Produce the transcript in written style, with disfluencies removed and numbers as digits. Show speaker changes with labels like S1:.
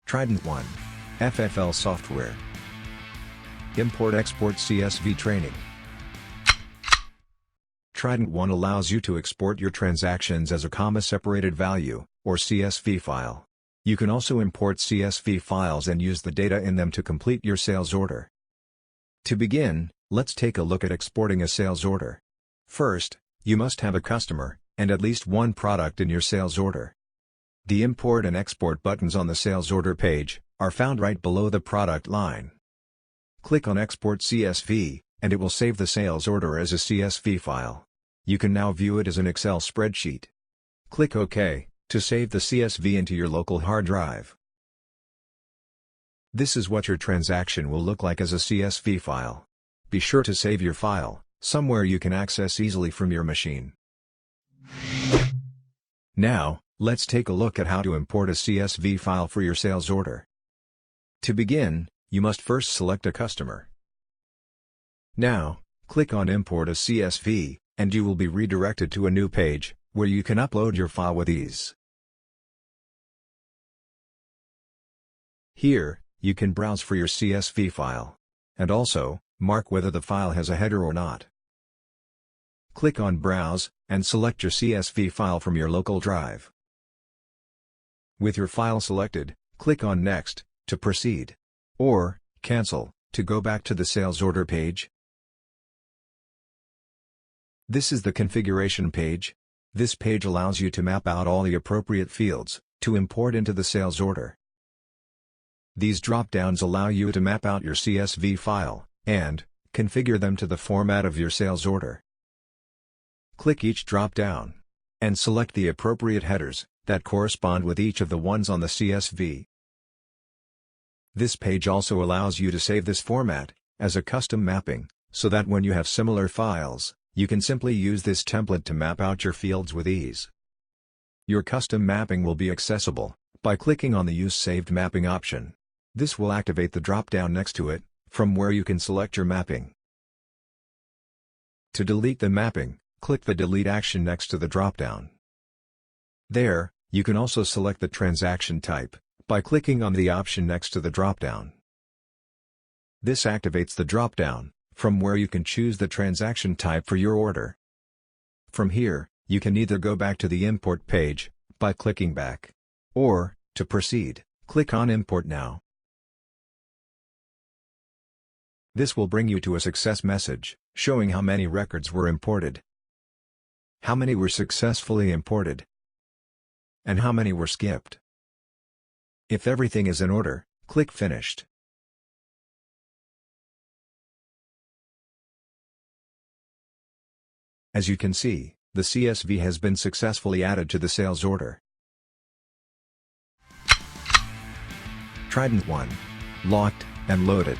S1: Trident1 FFL software. Import-Export CSV training. Trident1 allows you to export your transactions as a comma-separated value, or CSV file. You can also import CSV files and use the data in them to complete your sales order. To begin, let's take a look at exporting a sales order. First, you must have a customer, and at least one product in your sales order. The Import and Export buttons on the sales order page are found right below the product line. Click on Export CSV, and it will save the sales order as a CSV file. You can now view it as an Excel spreadsheet. Click OK to save the CSV into your local hard drive. This is what your transaction will look like as a CSV file. Be sure to save your file somewhere you can access easily from your machine. Now, let's take a look at how to import a CSV file for your sales order. To begin, you must first select a customer. Now, click on Import a CSV, and you will be redirected to a new page, where you can upload your file with ease. Here, you can browse for your CSV file, and also, mark whether the file has a header or not. Click on Browse, and select your CSV file from your local drive. With your file selected, click on Next to proceed, or Cancel to go back to the sales order page. This is the configuration page. This page allows you to map out all the appropriate fields to import into the sales order. These drop-downs allow you to map out your CSV file and configure them to the format of your sales order. Click each drop-down and select the appropriate headers that correspond with each of the ones on the CSV. This page also allows you to save this format as a custom mapping, so that when you have similar files, you can simply use this template to map out your fields with ease. Your custom mapping will be accessible by clicking on the Use Saved Mapping option. This will activate the drop-down next to it, from where you can select your mapping. To delete the mapping, click the Delete action next to the drop-down. There, you can also select the transaction type by clicking on the option next to the drop-down. This activates the drop-down, from where you can choose the transaction type for your order. From here, you can either go back to the import page by clicking back, or, to proceed, click on Import Now. This will bring you to a success message, showing how many records were imported, how many were successfully imported, and how many were skipped. If everything is in order, click Finished. As you can see, the CSV has been successfully added to the sales order. Trident1. Locked and loaded.